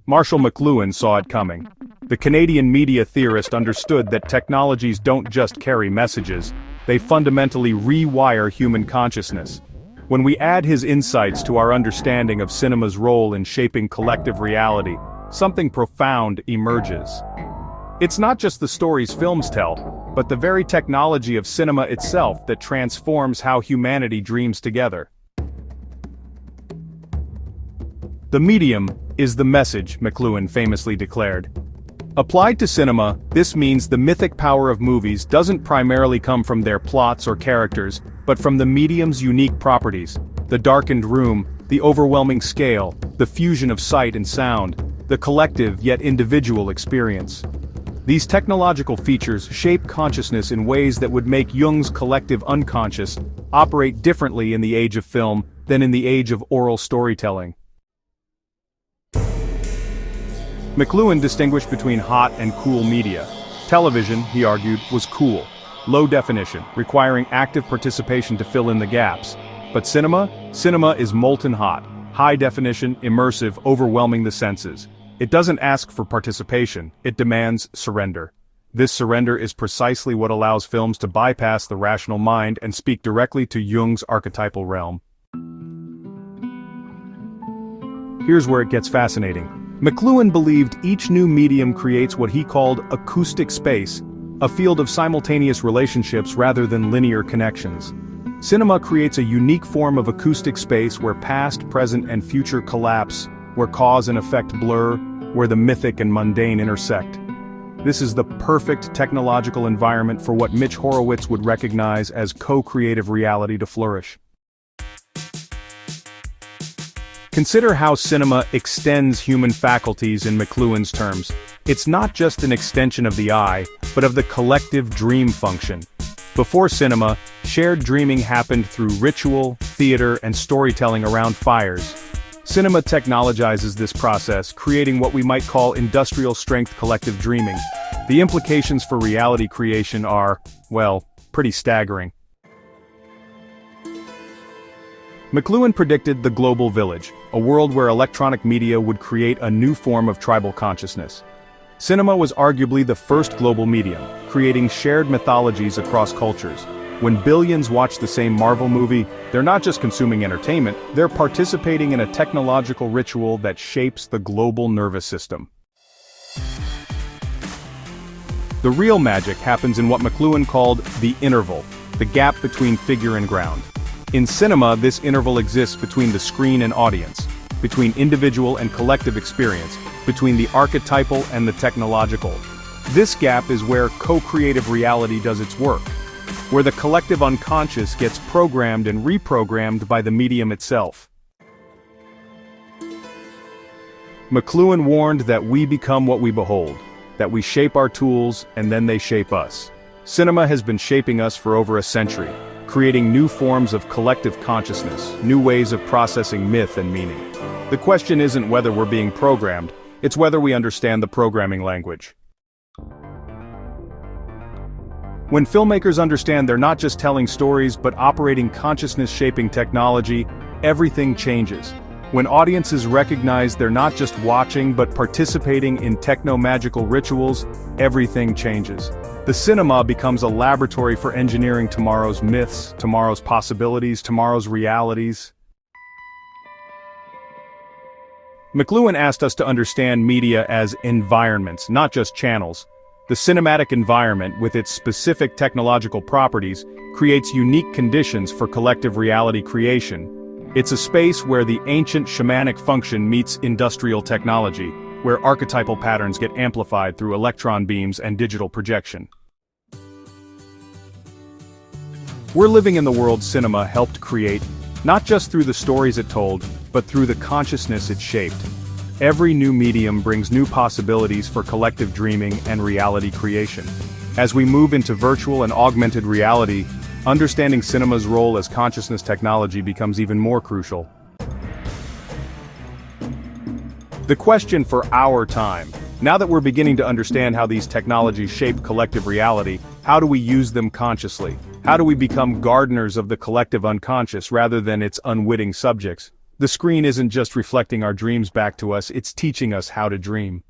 Marshall McLuhan saw it coming. The Canadian media theorist understood that technologies don't just carry messages, they fundamentally rewire human consciousness. When we add his insights to our understanding of cinema's role in shaping collective reality, something profound emerges. It's not just the stories films tell, but the very technology of cinema itself that transforms how humanity dreams together. The medium is the message, McLuhan famously declared. Applied to cinema, this means the mythic power of movies doesn't primarily come from their plots or characters, but from the medium's unique properties: the darkened room, the overwhelming scale, the fusion of sight and sound, the collective yet individual experience. These technological features shape consciousness in ways that would make Jung's collective unconscious operate differently in the age of film than in the age of oral storytelling. McLuhan distinguished between hot and cool media. Television, he argued, was cool, low definition, requiring active participation to fill in the gaps. But cinema is molten hot, high definition, immersive, overwhelming the senses. It doesn't ask for participation, it demands surrender. This surrender is precisely what allows films to bypass the rational mind and speak directly to Jung's archetypal realm. Here's where it gets fascinating. McLuhan believed each new medium creates what he called acoustic space, a field of simultaneous relationships rather than linear connections. Cinema creates a unique form of acoustic space where past, present, and future collapse, where cause and effect blur, where the mythic and mundane intersect. This is the perfect technological environment for what Mitch Horowitz would recognize as co-creative reality to flourish. Consider how cinema extends human faculties in McLuhan's terms. It's not just an extension of the eye, but of the collective dream function. Before cinema, shared dreaming happened through ritual, theater, and storytelling around fires. Cinema technologizes this process, creating what we might call industrial-strength collective dreaming. The implications for reality creation are, well, pretty staggering. McLuhan predicted the global village, a world where electronic media would create a new form of tribal consciousness. Cinema was arguably the first global medium, creating shared mythologies across cultures. When billions watch the same Marvel movie, they're not just consuming entertainment, they're participating in a technological ritual that shapes the global nervous system. The real magic happens in what McLuhan called the interval, the gap between figure and ground. In cinema, this interval exists between the screen and audience, between individual and collective experience, between the archetypal and the technological. This gap is where co-creative reality does its work, where the collective unconscious gets programmed and reprogrammed by the medium itself. McLuhan warned that we become what we behold, that we shape our tools and then they shape us. Cinema has been shaping us for over a century, creating new forms of collective consciousness, new ways of processing myth and meaning. The question isn't whether we're being programmed, it's whether we understand the programming language. When filmmakers understand they're not just telling stories but operating consciousness-shaping technology, everything changes. When audiences recognize they're not just watching but participating in techno-magical rituals, everything changes. The cinema becomes a laboratory for engineering tomorrow's myths, tomorrow's possibilities, tomorrow's realities. McLuhan asked us to understand media as environments, not just channels. The cinematic environment, with its specific technological properties, creates unique conditions for collective reality creation. It's a space where the ancient shamanic function meets industrial technology, where archetypal patterns get amplified through electron beams and digital projection. We're living in the world cinema helped create, not just through the stories it told, but through the consciousness it shaped. Every new medium brings new possibilities for collective dreaming and reality creation. As we move into virtual and augmented reality, understanding cinema's role as consciousness technology becomes even more crucial. The question for our time, now that we're beginning to understand how these technologies shape collective reality, how do we use them consciously? How do we become gardeners of the collective unconscious rather than its unwitting subjects? The screen isn't just reflecting our dreams back to us, it's teaching us how to dream.